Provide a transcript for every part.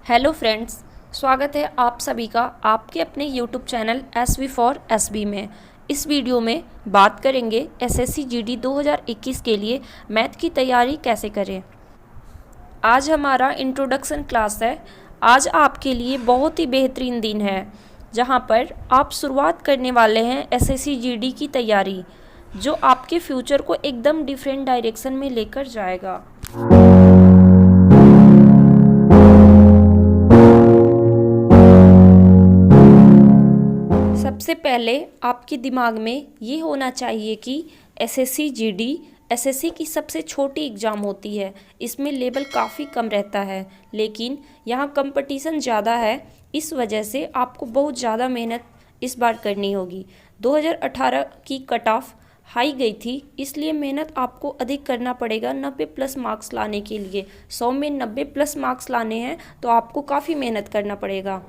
Hello friends, स्वागत है आप सभी का आपके अपने YouTube channel S V for S B में। इस वीडियो में बात करेंगे एसएससी जीडी 2021 के लिए मैथ की तैयारी कैसे करें। आज हमारा इंट्रोडक्शन क्लास है। आज आपके लिए बहुत ही बेहतरीन दिन है जहां पर आप शुरुआत करने वाले हैं एसएससी जीडी की तैयारी, जो आपके फ्यूचर को एकदम डिफरेंट डायरेक्शन में लेकर जाएगा। सबसे पहले आपके दिमाग में ये होना चाहिए कि एसएससी जीडी एसएससी की सबसे छोटी एग्ज़ाम होती है। इसमें लेवल काफ़ी कम रहता है, लेकिन यहाँ कंपटीशन ज़्यादा है। इस वजह से आपको बहुत ज़्यादा मेहनत इस बार करनी होगी। 2018 की कट ऑफ हाई गई थी, इसलिए मेहनत आपको अधिक करना पड़ेगा 90+ मार्क्स लाने के लिए। 100 में 90+ मार्क्स लाने हैं तो आपको काफ़ी मेहनत करना पड़ेगा।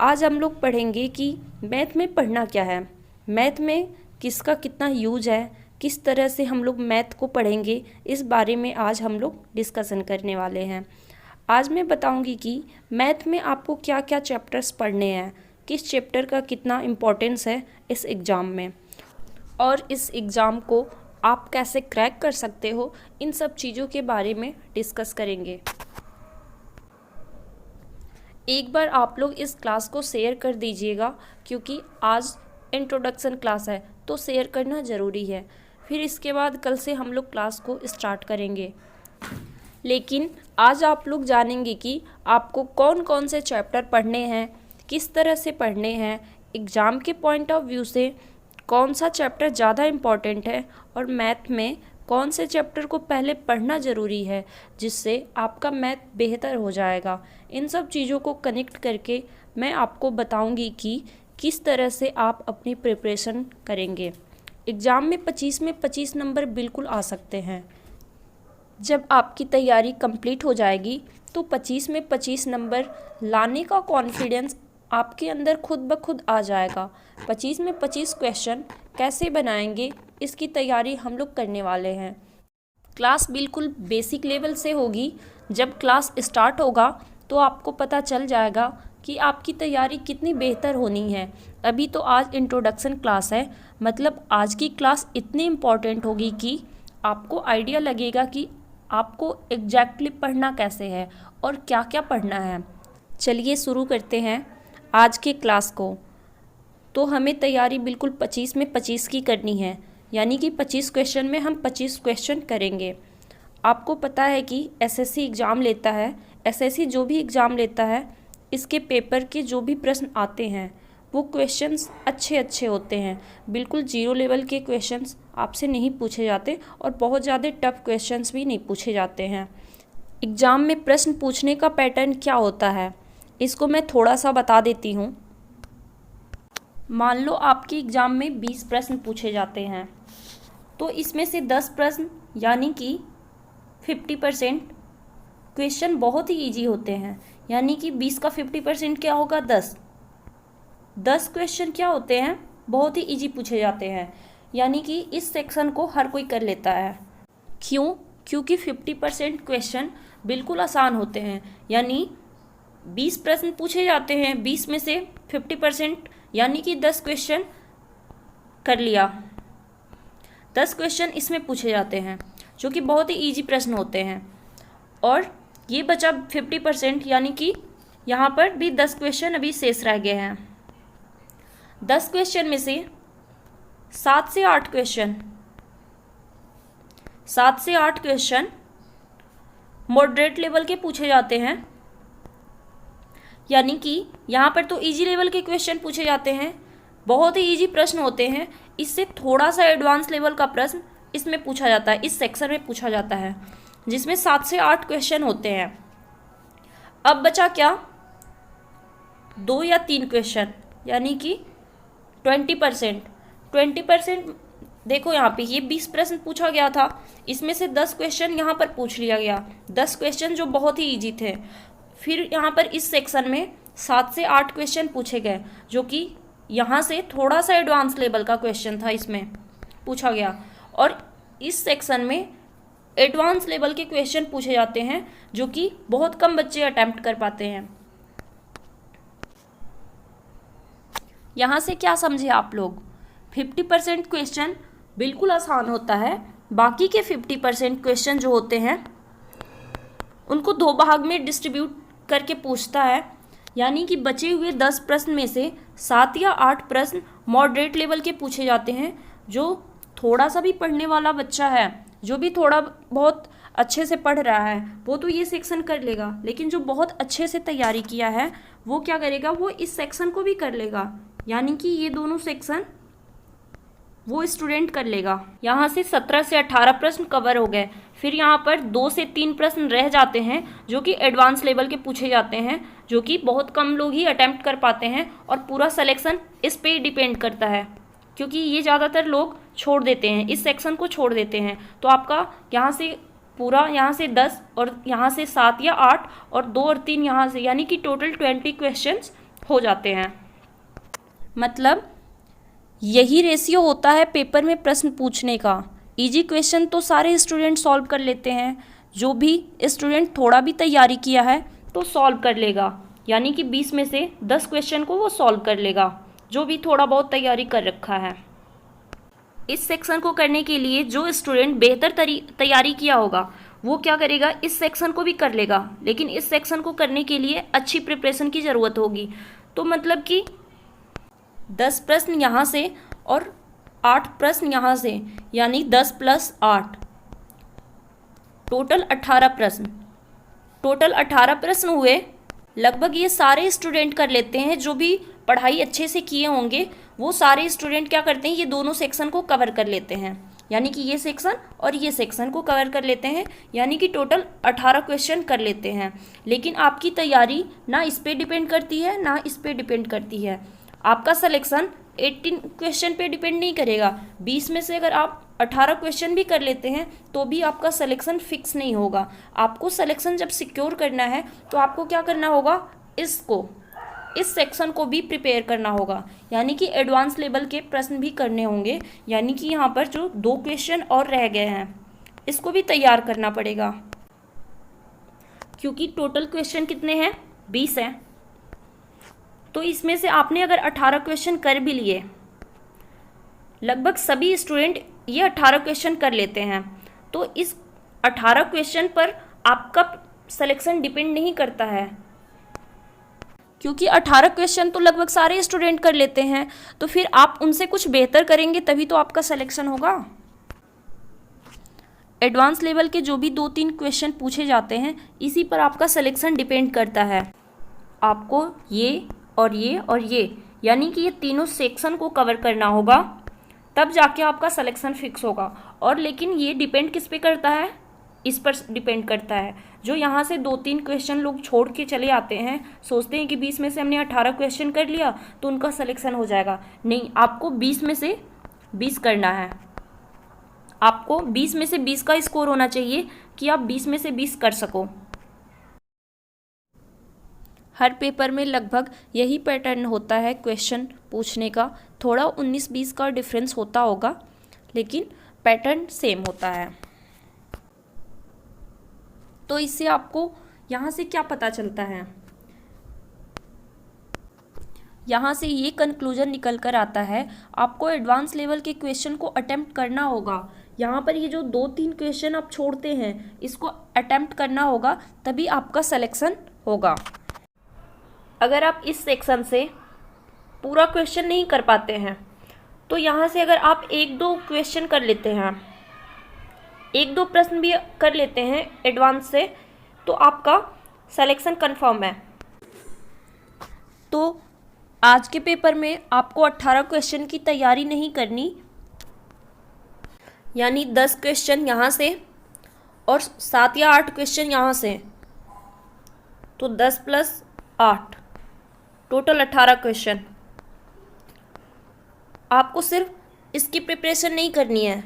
आज हम लोग पढ़ेंगे कि मैथ में पढ़ना क्या है, मैथ में किसका कितना यूज है, किस तरह से हम लोग मैथ को पढ़ेंगे, इस बारे में आज हम लोग डिस्कशन करने वाले हैं। आज मैं बताऊंगी कि मैथ में आपको क्या क्या चैप्टर्स पढ़ने हैं, किस चैप्टर का कितना इम्पोर्टेंस है इस एग्ज़ाम में, और इस एग्ज़ाम को आप कैसे क्रैक कर सकते हो, इन सब चीज़ों के बारे में डिस्कस करेंगे। एक बार आप लोग इस क्लास को शेयर कर दीजिएगा, क्योंकि आज इंट्रोडक्शन क्लास है तो शेयर करना ज़रूरी है। फिर इसके बाद कल से हम लोग क्लास को स्टार्ट करेंगे। लेकिन आज आप लोग जानेंगे कि आपको कौन कौन से चैप्टर पढ़ने हैं, किस तरह से पढ़ने हैं, एग्ज़ाम के पॉइंट ऑफ व्यू से कौन सा चैप्टर ज़्यादा इम्पॉर्टेंट है, और मैथ में कौन से चैप्टर को पहले पढ़ना ज़रूरी है जिससे आपका मैथ बेहतर हो जाएगा। इन सब चीज़ों को कनेक्ट करके मैं आपको बताऊंगी कि किस तरह से आप अपनी प्रिपरेशन करेंगे। एग्ज़ाम में 25 में 25 नंबर बिल्कुल आ सकते हैं। जब आपकी तैयारी कंप्लीट हो जाएगी तो 25 में 25 नंबर लाने का कॉन्फिडेंस आपके अंदर खुद ब खुद आ जाएगा। 25 में 25 क्वेश्चन कैसे बनाएंगे, इसकी तैयारी हम लोग करने वाले हैं। क्लास बिल्कुल बेसिक लेवल से होगी। जब क्लास स्टार्ट होगा तो आपको पता चल जाएगा कि आपकी तैयारी कितनी बेहतर होनी है। अभी तो आज इंट्रोडक्शन क्लास है, मतलब आज की क्लास इतनी इम्पॉर्टेंट होगी कि आपको आइडिया लगेगा कि आपको एग्जैक्टली पढ़ना कैसे है और क्या क्या पढ़ना है। चलिए शुरू करते हैं आज के क्लास को। तो हमें तैयारी बिल्कुल 25 में 25 की करनी है, यानी कि 25 क्वेश्चन में हम 25 क्वेश्चन करेंगे। आपको पता है कि एसएससी एग्ज़ाम लेता है, एसएससी जो भी एग्ज़ाम लेता है, इसके पेपर के जो भी प्रश्न आते हैं वो क्वेश्चंस अच्छे होते हैं। बिल्कुल जीरो लेवल के क्वेश्चंस आपसे नहीं पूछे जाते और बहुत ज़्यादा टफ क्वेश्चंस भी नहीं पूछे जाते हैं। एग्ज़ाम में प्रश्न पूछने का पैटर्न क्या होता है, इसको मैं थोड़ा सा बता देती हूँ। मान लो आपके एग्ज़ाम में 20 प्रश्न पूछे जाते हैं, तो इसमें से 10 प्रश्न यानी कि 50% क्वेश्चन बहुत ही इजी होते हैं। यानी कि 20 का 50% क्या होगा, 10 क्वेश्चन क्या होते हैं, बहुत ही इजी पूछे जाते हैं। यानी कि इस सेक्शन को हर कोई कर लेता है। क्यों? क्योंकि 50% क्वेश्चन बिल्कुल आसान होते हैं। यानी 20 प्रश्न पूछे जाते हैं, 20 में से 50% यानी कि 10 क्वेश्चन कर लिया। 10 क्वेश्चन इसमें पूछे जाते हैं जो कि बहुत ही इजी प्रश्न होते हैं, और ये बचा 50% यानी कि यहाँ पर भी 10 क्वेश्चन अभी शेष रह गए हैं। 10 क्वेश्चन में से 7 से 8 क्वेश्चन मॉडरेट लेवल के पूछे जाते हैं। यानी कि यहाँ पर तो इजी लेवल के क्वेश्चन पूछे जाते हैं, बहुत ही इजी प्रश्न होते हैं। इससे थोड़ा सा एडवांस लेवल का प्रश्न इसमें पूछा जाता है, इस सेक्शन में पूछा जाता है, जिसमें 7 से 8 क्वेश्चन होते हैं। अब बचा क्या, 2 या 3 क्वेश्चन, यानी कि 20%। देखो यहाँ पे ये 20 प्रश्न पूछा गया था, इसमें से 10 क्वेश्चन यहाँ पर पूछ लिया गया, 10 क्वेश्चन जो बहुत ही इजी थे। फिर यहाँ पर इस सेक्शन में 7 से 8 क्वेश्चन पूछे गए, जो कि यहाँ से थोड़ा सा एडवांस लेवल का क्वेश्चन था, इसमें पूछा गया। और इस सेक्शन में एडवांस लेवल के क्वेश्चन पूछे जाते हैं जो कि बहुत कम बच्चे अटेम्प्ट कर पाते हैं। यहाँ से क्या समझे आप लोग? 50% क्वेश्चन बिल्कुल आसान होता है, बाकी के 50% क्वेश्चन जो होते हैं उनको 2 भाग में डिस्ट्रीब्यूट करके पूछता है। यानी कि बचे हुए 10 प्रश्न में से 7 या 8 प्रश्न मॉडरेट लेवल के पूछे जाते हैं। जो थोड़ा सा भी पढ़ने वाला बच्चा है, जो भी थोड़ा बहुत अच्छे से पढ़ रहा है, वो तो ये सेक्शन कर लेगा, लेकिन जो बहुत अच्छे से तैयारी किया है वो क्या करेगा, वो इस सेक्शन को भी कर लेगा। यानी कि ये दोनों सेक्शन वो स्टूडेंट कर लेगा। यहाँ से 17 से 18 प्रश्न कवर हो गए। फिर यहाँ पर 2 से 3 प्रश्न रह जाते हैं जो कि एडवांस लेवल के पूछे जाते हैं, जो कि बहुत कम लोग ही अटेम्प्ट कर पाते हैं और पूरा सिलेक्शन इस पे ही डिपेंड करता है, क्योंकि ये ज़्यादातर लोग छोड़ देते हैं, इस सेक्शन को छोड़ देते हैं। तो आपका यहाँ से पूरा, यहाँ से 10 और यहाँ से 7 या 8 और 2 और 3 यहाँ से, यानी कि टोटल 20 क्वेश्चंस हो जाते हैं। मतलब यही रेशियो होता है पेपर में प्रश्न पूछने का। इजी क्वेश्चन तो सारे स्टूडेंट सॉल्व कर लेते हैं, जो भी स्टूडेंट थोड़ा भी तैयारी किया है तो सॉल्व कर लेगा। यानी कि 20 में से 10 क्वेश्चन को वो सॉल्व कर लेगा, जो भी थोड़ा बहुत तैयारी कर रखा है। इस सेक्शन को करने के लिए जो स्टूडेंट बेहतर तैयारी किया होगा वो क्या करेगा, इस सेक्शन को भी कर लेगा, लेकिन इस सेक्शन को करने के लिए अच्छी प्रिपरेशन की ज़रूरत होगी। तो मतलब कि 10 प्रश्न यहाँ से और 8 प्रश्न यहाँ से, यानी 10 + 8 टोटल 18 प्रश्न। टोटल 18 प्रश्न हुए। लगभग ये सारे स्टूडेंट कर लेते हैं, जो भी पढ़ाई अच्छे से किए होंगे वो सारे स्टूडेंट क्या करते हैं, ये दोनों सेक्शन को कवर कर लेते हैं। यानी कि ये सेक्शन और ये सेक्शन को कवर कर लेते हैं, यानी कि टोटल 18 क्वेश्चन कर लेते हैं। लेकिन आपकी तैयारी ना इस पे डिपेंड करती है ना इस पे डिपेंड करती है। आपका सिलेक्शन 18 क्वेश्चन पे डिपेंड नहीं करेगा। 20 में से अगर आप 18 क्वेश्चन भी कर लेते हैं तो भी आपका सिलेक्शन फिक्स नहीं होगा। आपको सिलेक्शन जब सिक्योर करना है तो आपको क्या करना होगा, इस सेक्शन को भी प्रिपेयर करना होगा, यानी कि एडवांस लेवल के प्रश्न भी करने होंगे। यानी कि यहाँ पर जो 2 क्वेश्चन और रह गए हैं इसको भी तैयार करना पड़ेगा, क्योंकि टोटल क्वेश्चन कितने हैं, 20 हैं। तो इसमें से आपने अगर 18 क्वेश्चन कर भी लिए, लगभग सभी स्टूडेंट ये 18 क्वेश्चन कर लेते हैं, तो इस 18 क्वेश्चन पर आपका सिलेक्शन डिपेंड नहीं करता है, क्योंकि 18 क्वेश्चन तो लगभग सारे स्टूडेंट कर लेते हैं। तो फिर आप उनसे कुछ बेहतर करेंगे तभी तो आपका सिलेक्शन होगा। एडवांस लेवल के जो भी 2-3 क्वेश्चन पूछे जाते हैं इसी पर आपका सिलेक्शन डिपेंड करता है। आपको ये और ये और ये, यानी कि ये तीनों सेक्शन को कवर करना होगा, तब जाके आपका सिलेक्शन फिक्स होगा। और लेकिन ये डिपेंड किस पे करता है, इस पर डिपेंड करता है। जो यहाँ से 2-3 क्वेश्चन लोग छोड़ के चले आते हैं, सोचते हैं कि 20 में से हमने 18 क्वेश्चन कर लिया तो उनका सिलेक्शन हो जाएगा। नहीं, आपको 20 में से 20 करना है। आपको 20 में से 20 का स्कोर होना चाहिए कि आप 20 में से 20 कर सको। हर पेपर में लगभग यही पैटर्न होता है क्वेश्चन पूछने का। थोड़ा 19-20 का डिफरेंस होता होगा, लेकिन पैटर्न सेम होता है। तो इससे आपको यहाँ से क्या पता चलता है, यहाँ से ये कंक्लूजन निकल कर आता है, आपको एडवांस लेवल के क्वेश्चन को अटेम्प्ट करना होगा। यहाँ पर ये जो 2-3 क्वेश्चन आप छोड़ते हैं इसको अटेम्प्ट करना होगा, तभी आपका सिलेक्शन होगा। अगर आप इस सेक्शन से पूरा क्वेश्चन नहीं कर पाते हैं तो यहाँ से अगर आप 1-2 क्वेश्चन कर लेते हैं, 1-2 प्रश्न भी कर लेते हैं एडवांस से, तो आपका सिलेक्शन कंफर्म है। तो आज के पेपर में आपको 18 क्वेश्चन की तैयारी नहीं करनी, यानी 10 क्वेश्चन यहाँ से और 7 या 8 क्वेश्चन यहाँ से, तो 10 + 8 टोटल 18 क्वेश्चन। आपको सिर्फ इसकी प्रिपरेशन नहीं करनी है,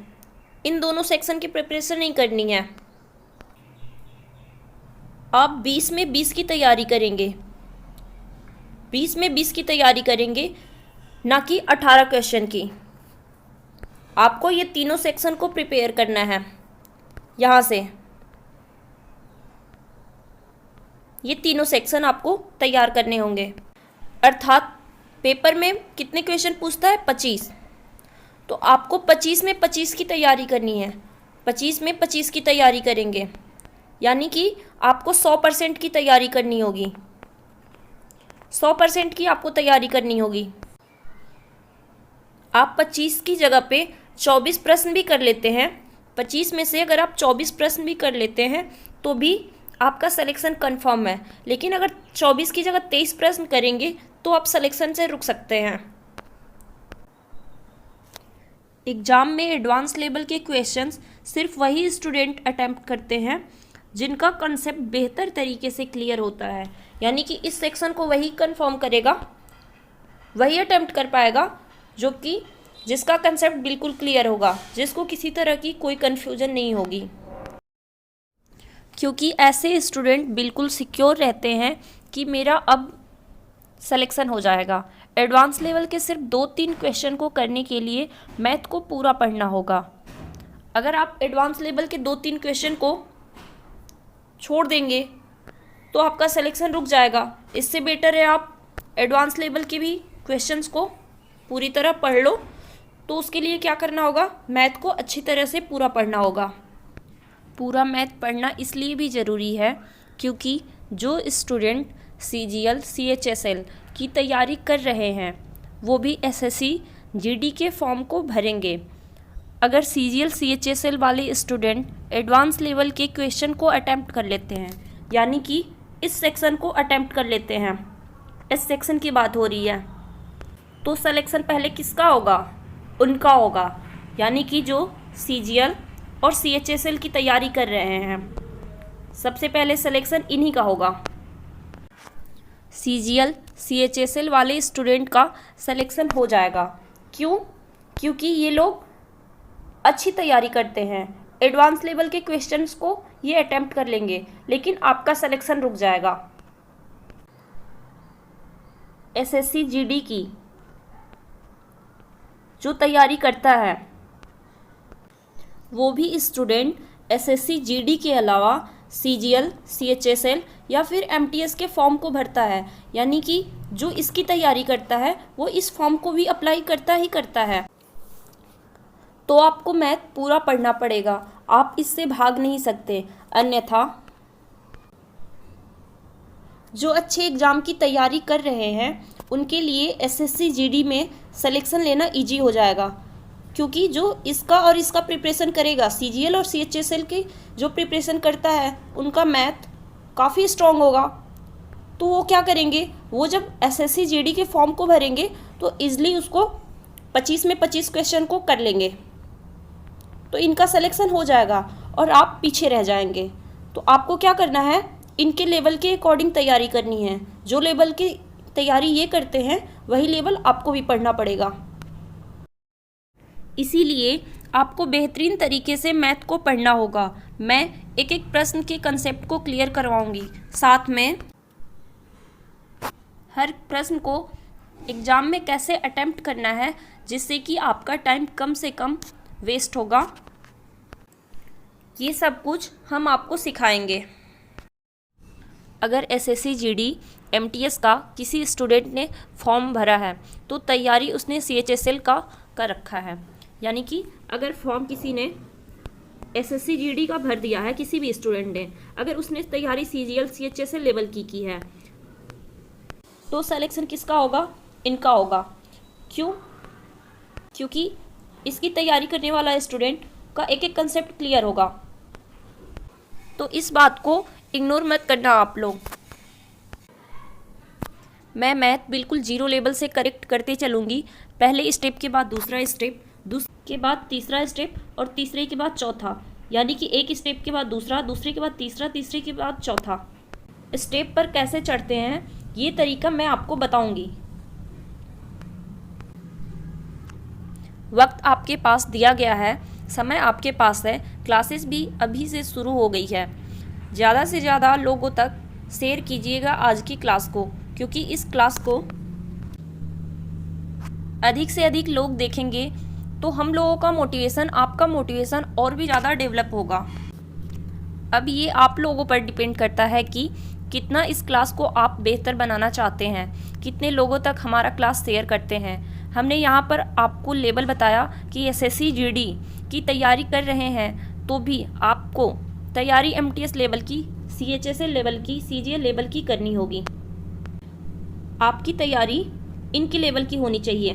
इन दोनों सेक्शन की प्रिपरेशन नहीं करनी है। आप 20 में 20 की तैयारी करेंगे, 20 में 20 की तैयारी करेंगे, ना कि 18 क्वेश्चन की। आपको ये तीनों सेक्शन को प्रिपेयर करना है। यहाँ से ये तीनों सेक्शन आपको तैयार करने होंगे, अर्थात पेपर में कितने क्वेश्चन पूछता है? 25। तो आपको 25 में 25 की तैयारी करनी है। 25 में 25 की तैयारी करेंगे, यानी कि आपको 100% की तैयारी करनी होगी। 100% की आपको तैयारी करनी होगी। आप 25 की जगह पे 24 प्रश्न भी कर लेते हैं। 25 में से अगर आप 24 प्रश्न भी कर लेते हैं तो भी आपका सिलेक्शन कंफर्म है। लेकिन अगर 24 की जगह 23 प्रश्न करेंगे तो आप सिलेक्शन से रुक सकते हैं। एग्ज़ाम में एडवांस लेवल के क्वेश्चंस सिर्फ वही स्टूडेंट अटेम्प्ट करते हैं जिनका कंसेप्ट बेहतर तरीके से क्लियर होता है। यानी कि इस सेक्शन को वही कंफर्म करेगा, वही अटेम्प्ट कर पाएगा जो कि जिसका कंसेप्ट बिल्कुल क्लियर होगा, जिसको किसी तरह की कोई कन्फ्यूजन नहीं होगी। क्योंकि ऐसे स्टूडेंट बिल्कुल सिक्योर रहते हैं कि मेरा अब सिलेक्शन हो जाएगा। एडवांस लेवल के सिर्फ 2-3 क्वेश्चन को करने के लिए मैथ को पूरा पढ़ना होगा। अगर आप एडवांस लेवल के 2-3 क्वेश्चन को छोड़ देंगे तो आपका सिलेक्शन रुक जाएगा। इससे बेटर है आप एडवांस लेवल के भी क्वेश्चंस को पूरी तरह पढ़ लो। तो उसके लिए क्या करना होगा? मैथ को अच्छी तरह से पूरा पढ़ना होगा। पूरा मैथ पढ़ना इसलिए भी ज़रूरी है क्योंकि जो स्टूडेंट CGL CHSL की तैयारी कर रहे हैं वो भी SSC GD के फॉर्म को भरेंगे। अगर CGL CHSL वाले स्टूडेंट एडवांस लेवल के क्वेश्चन को अटेम्प्ट कर लेते हैं, यानी कि इस सेक्शन को अटेम्प्ट कर लेते हैं, इस सेक्शन की बात हो रही है, तो सिलेक्शन पहले किसका होगा? उनका होगा। यानी कि जो CGL और CHSL की तैयारी कर रहे हैं, सबसे पहले सिलेक्शन इन्हीं का होगा। CGL CHSL वाले स्टूडेंट का सिलेक्शन हो जाएगा। क्यों? क्योंकि ये लोग अच्छी तैयारी करते हैं, एडवांस लेवल के क्वेश्चंस को ये अटेम्प्ट कर लेंगे, लेकिन आपका सिलेक्शन रुक जाएगा। SSC GD की जो तैयारी करता है वो भी स्टूडेंट SSC GD के अलावा CGL CHSL या फिर MTS के फॉर्म को भरता है। यानी कि जो इसकी तैयारी करता है वो इस फॉर्म को भी अप्लाई करता ही करता है। तो आपको मैथ पूरा पढ़ना पड़ेगा, आप इससे भाग नहीं सकते। अन्यथा जो अच्छे एग्ज़ाम की तैयारी कर रहे हैं उनके लिए SSC GD में सिलेक्शन लेना इजी हो जाएगा। क्योंकि जो इसका और इसका प्रिपरेशन करेगा, CGL और CHSL की जो प्रिपरेशन करता है उनका मैथ काफ़ी स्ट्रॉन्ग होगा। तो वो क्या करेंगे? वो जब SSC GD के फॉर्म को भरेंगे तो ईज़िली उसको 25 में 25 क्वेश्चन को कर लेंगे, तो इनका सिलेक्शन हो जाएगा और आप पीछे रह जाएंगे। तो आपको क्या करना है? इनके लेवल के अकॉर्डिंग तैयारी करनी है। जो लेवल की तैयारी ये करते हैं वही लेवल आपको भी पढ़ना पड़ेगा। इसीलिए आपको बेहतरीन तरीके से मैथ को पढ़ना होगा। मैं एक एक प्रश्न के कंसेप्ट को क्लियर करवाऊंगी, साथ में हर प्रश्न को एग्ज़ाम में कैसे अटेम्प्ट करना है जिससे कि आपका टाइम कम से कम वेस्ट होगा, ये सब कुछ हम आपको सिखाएंगे। अगर SSC GD MTS का किसी स्टूडेंट ने फॉर्म भरा है तो तैयारी उसने CHSL का कर रखा है। यानी कि अगर फॉर्म किसी ने SSC GD का भर दिया है, किसी भी स्टूडेंट ने, अगर उसने तैयारी CGL CHSL लेवल की है तो सिलेक्शन किसका होगा? इनका होगा। क्यों? क्योंकि इसकी तैयारी करने वाला स्टूडेंट का एक एक कंसेप्ट क्लियर होगा। तो इस बात को इग्नोर मत करना आप लोग। मैं मैथ बिल्कुल 0 लेवल से करेक्ट करते चलूँगी। पहले स्टेप के बाद दूसरा स्टेप, दूसरे के बाद तीसरा स्टेप और तीसरे के बाद चौथा। यानी कि एक स्टेप के बाद दूसरा, दूसरे के बाद तीसरा, तीसरे के बाद चौथा। स्टेप पर कैसे चढ़ते हैं ये तरीका मैं आपको बताऊंगी। वक्त आपके पास दिया गया है, समय आपके पास है, क्लासेस भी अभी से शुरू हो गई है। ज़्यादा से ज़्यादा लोगों तक शेयर कीजिएगा आज की क्लास को, क्योंकि इस क्लास को अधिक से अधिक लोग देखेंगे तो हम लोगों का मोटिवेशन, आपका मोटिवेशन और भी ज़्यादा डेवलप होगा। अब ये आप लोगों पर डिपेंड करता है कि कितना इस क्लास को आप बेहतर बनाना चाहते हैं, कितने लोगों तक हमारा क्लास शेयर करते हैं। हमने यहाँ पर आपको लेवल बताया कि एसएससी जीडी की तैयारी कर रहे हैं तो भी आपको तैयारी एमटीएस लेवल की, सीएचएसएल लेवल की, सीजीएल लेवल की करनी होगी। आपकी तैयारी इनकी लेवल की होनी चाहिए,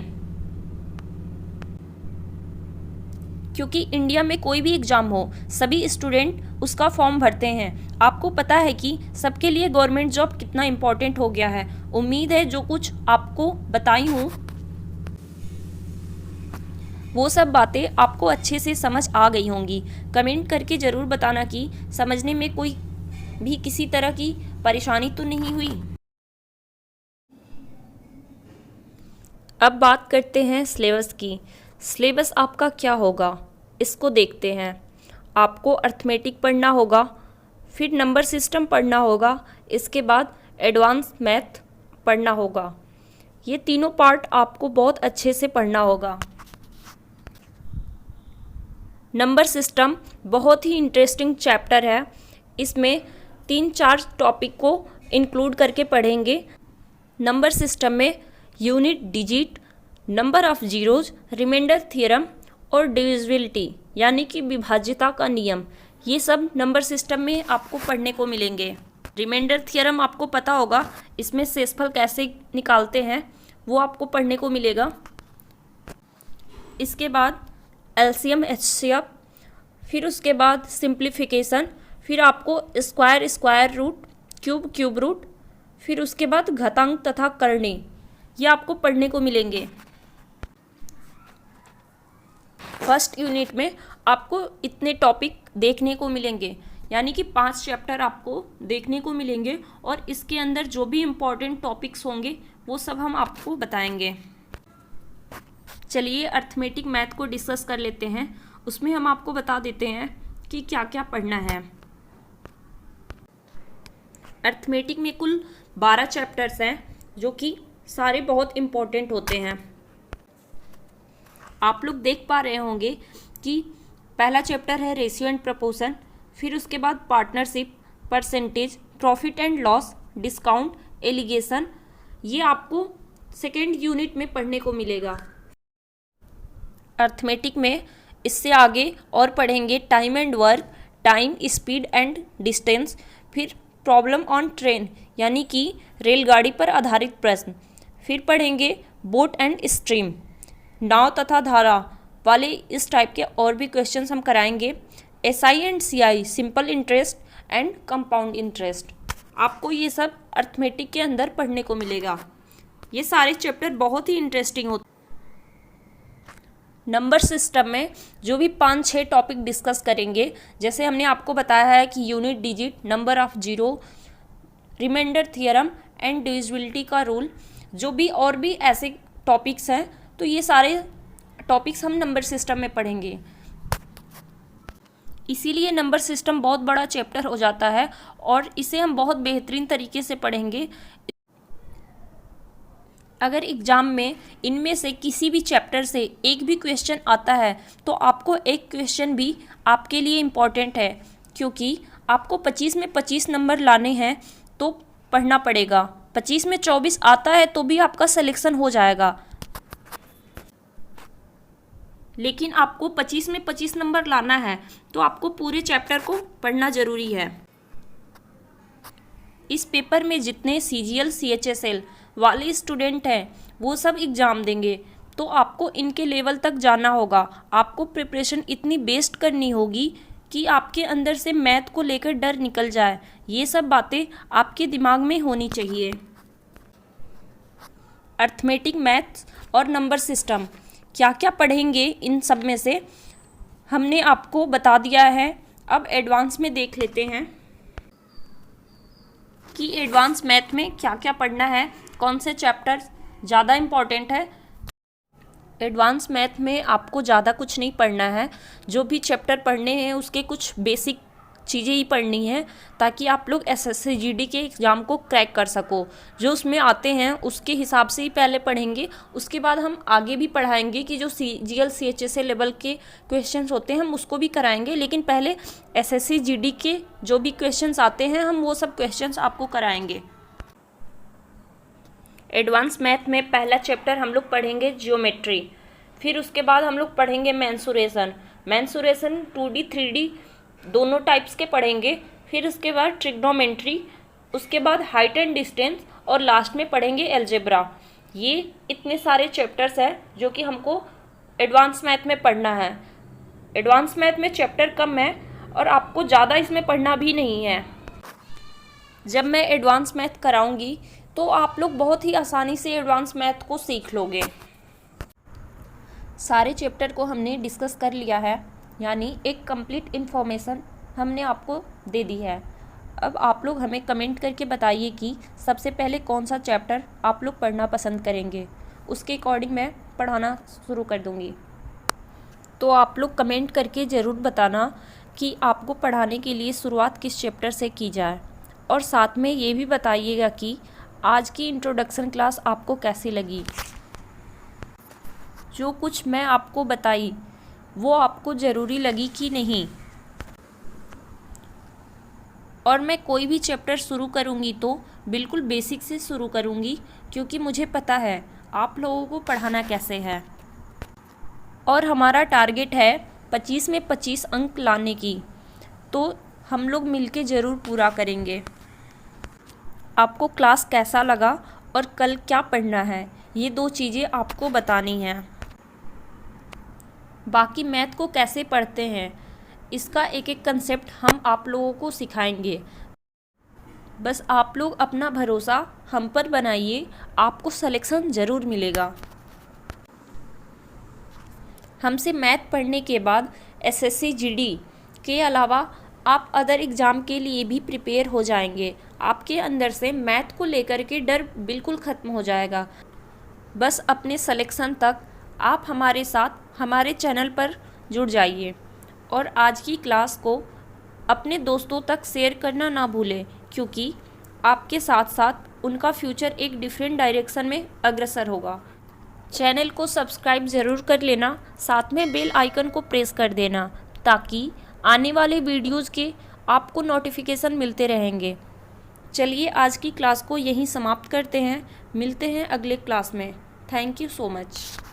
क्योंकि इंडिया में कोई भी एग्ज़ाम हो सभी स्टूडेंट उसका फॉर्म भरते हैं। आपको पता है कि सबके लिए गवर्नमेंट जॉब कितना इम्पोर्टेंट हो गया है। उम्मीद है जो कुछ आपको बताई हूँ वो सब बातें आपको अच्छे से समझ आ गई होंगी। कमेंट करके ज़रूर बताना कि समझने में कोई भी किसी तरह की परेशानी तो नहीं हुई। अब बात करते हैं सिलेबस की। सिलेबस आपका क्या होगा इसको देखते हैं। आपको अर्थमेटिक पढ़ना होगा, फिर नंबर सिस्टम पढ़ना होगा, इसके बाद एडवांस मैथ पढ़ना होगा। ये तीनों पार्ट आपको बहुत अच्छे से पढ़ना होगा। नंबर सिस्टम बहुत ही इंटरेस्टिंग चैप्टर है। इसमें 3-4 टॉपिक को इंक्लूड करके पढ़ेंगे। नंबर सिस्टम में unit digit, number of zeros, remainder theorem और डिविजिबिलिटी यानी कि विभाज्यता का नियम, ये सब नंबर सिस्टम में आपको पढ़ने को मिलेंगे। रिमाइंडर थ्योरम आपको पता होगा, इसमें शेषफल कैसे निकालते हैं वो आपको पढ़ने को मिलेगा। इसके बाद एलसीएम एचसीएफ, फिर उसके बाद सिंप्लीफिकेशन, फिर आपको स्क्वायर रूट, क्यूब रूट, फिर उसके बाद घातांक तथा करणी, ये आपको पढ़ने को मिलेंगे। फर्स्ट यूनिट में आपको इतने टॉपिक देखने को मिलेंगे, यानी कि 5 चैप्टर आपको देखने को मिलेंगे और इसके अंदर जो भी इम्पोर्टेंट टॉपिक्स होंगे वो सब हम आपको बताएंगे। चलिए अर्थमेटिक मैथ को डिस्कस कर लेते हैं। उसमें हम आपको बता देते हैं कि क्या क्या पढ़ना है। अर्थमेटिक में कुल 12 चैप्टर्स हैं जो कि सारे बहुत इम्पोर्टेंट होते हैं। आप लोग देख पा रहे होंगे कि पहला चैप्टर है रेशियो एंड प्रपोर्शन, फिर उसके बाद partnership, percentage, profit and loss, discount, alligation, ये आपको सेकेंड यूनिट में पढ़ने को मिलेगा। अर्थमेटिक में इससे आगे और पढ़ेंगे time and work, time, speed and distance, फिर प्रॉब्लम ऑन ट्रेन यानी कि रेलगाड़ी पर आधारित प्रश्न, फिर पढ़ेंगे बोट एंड स्ट्रीम, नाव तथा धारा वाले इस टाइप के और भी क्वेश्चंस हम कराएंगे। SI and CI, simple interest and compound interest, आपको ये सब अर्थमेटिक के अंदर पढ़ने को मिलेगा। ये सारे चैप्टर बहुत ही इंटरेस्टिंग होते हैं। नंबर सिस्टम में जो भी 5-6 टॉपिक डिस्कस करेंगे, जैसे हमने आपको बताया है कि unit digit, number of zero, remainder theorem and divisibility का रूल, जो भी और भी ऐसे टॉपिक्स हैं, तो ये सारे टॉपिक्स हम नंबर सिस्टम में पढ़ेंगे। इसीलिए नंबर सिस्टम बहुत बड़ा चैप्टर हो जाता है और इसे हम बहुत बेहतरीन तरीके से पढ़ेंगे। अगर एग्ज़ाम में इनमें से किसी भी चैप्टर से एक भी क्वेश्चन आता है तो आपको एक क्वेश्चन भी आपके लिए इम्पॉर्टेंट है, क्योंकि आपको 25 में 25 नंबर लाने हैं तो पढ़ना पड़ेगा। 25 में 24 आता है तो भी आपका सिलेक्शन हो जाएगा, लेकिन आपको 25 में 25 नंबर लाना है तो आपको पूरे चैप्टर को पढ़ना ज़रूरी है। इस पेपर में जितने सीजीएल सीएचएसएल वाले स्टूडेंट हैं वो सब एग्ज़ाम देंगे, तो आपको इनके लेवल तक जाना होगा। आपको प्रिपरेशन इतनी बेस्ट करनी होगी कि आपके अंदर से मैथ को लेकर डर निकल जाए। ये सब बातें आपके दिमाग में होनी चाहिए। अर्थमेटिक, मैथ्स और नंबर सिस्टम क्या क्या पढ़ेंगे इन सब में से हमने आपको बता दिया है। अब एडवांस में देख लेते हैं कि एडवांस मैथ में क्या क्या पढ़ना है, कौन से चैप्टर ज़्यादा इम्पॉर्टेंट है। एडवांस मैथ में आपको ज़्यादा कुछ नहीं पढ़ना है। जो भी चैप्टर पढ़ने हैं उसके कुछ बेसिक चीज़ें ही पढ़नी हैं ताकि आप लोग एसएससी जीडी के एग्ज़ाम को क्रैक कर सको। जो उसमें आते हैं उसके हिसाब से ही पहले पढ़ेंगे, उसके बाद हम आगे भी पढ़ाएंगे कि जो जीएल सीएचएसए लेवल के क्वेश्चंस होते हैं हम उसको भी कराएंगे, लेकिन पहले एसएससी जीडी के जो भी क्वेश्चंस आते हैं हम वो सब क्वेश्चंस आपको कराएंगे। एडवांस मैथ में पहला चैप्टर हम लोग पढ़ेंगे ज्योमेट्री, फिर उसके बाद हम लोग पढ़ेंगे मेंसुरेशन 2D 3D दोनों टाइप्स के पढ़ेंगे, फिर उसके बाद ट्रिग्नोमेट्री, उसके बाद हाइट एंड डिस्टेंस और लास्ट में पढ़ेंगे अलजेब्रा। ये इतने सारे चैप्टर्स हैं जो कि हमको एडवांस मैथ में पढ़ना है। एडवांस मैथ में चैप्टर कम है और आपको ज़्यादा इसमें पढ़ना भी नहीं है। जब मैं एडवांस मैथ कराऊंगी तो आप लोग बहुत ही आसानी से एडवांस मैथ को सीख लोगे। सारे चैप्टर को हमने डिस्कस कर लिया है, यानी एक कंप्लीट इन्फॉर्मेशन हमने आपको दे दी है। अब आप लोग हमें कमेंट करके बताइए कि सबसे पहले कौन सा चैप्टर आप लोग पढ़ना पसंद करेंगे, उसके अकॉर्डिंग मैं पढ़ाना शुरू कर दूँगी। तो आप लोग कमेंट करके ज़रूर बताना कि आपको पढ़ाने के लिए शुरुआत किस चैप्टर से की जाए, और साथ में ये भी बताइएगा कि आज की इंट्रोडक्शन क्लास आपको कैसी लगी। जो कुछ मैं आपको बताई वो आपको ज़रूरी लगी कि नहीं। और मैं कोई भी चैप्टर शुरू करूँगी तो बिल्कुल बेसिक से शुरू करूँगी, क्योंकि मुझे पता है आप लोगों को पढ़ाना कैसे है। और हमारा टारगेट है 25 में 25 अंक लाने की, तो हम लोग मिलके ज़रूर पूरा करेंगे। आपको क्लास कैसा लगा और कल क्या पढ़ना है, ये 2 चीज़ें आपको बतानी हैं। बाकी मैथ को कैसे पढ़ते हैं इसका एक एक कंसेप्ट हम आप लोगों को सिखाएंगे। बस आप लोग अपना भरोसा हम पर बनाइए, आपको सिलेक्शन ज़रूर मिलेगा। हमसे मैथ पढ़ने के बाद एसएससी जीडी के अलावा आप अदर एग्ज़ाम के लिए भी प्रिपेयर हो जाएंगे। आपके अंदर से मैथ को लेकर के डर बिल्कुल ख़त्म हो जाएगा। बस अपने सिलेक्शन तक आप हमारे साथ हमारे चैनल पर जुड़ जाइए, और आज की क्लास को अपने दोस्तों तक शेयर करना ना भूलें, क्योंकि आपके साथ साथ उनका फ्यूचर एक डिफरेंट डायरेक्शन में अग्रसर होगा। चैनल को सब्सक्राइब ज़रूर कर लेना, साथ में बेल आइकन को प्रेस कर देना, ताकि आने वाले वीडियोज़ के आपको नोटिफिकेशन मिलते रहेंगे। चलिए आज की क्लास को यहीं समाप्त करते हैं, मिलते हैं अगले क्लास में। Thank you so much.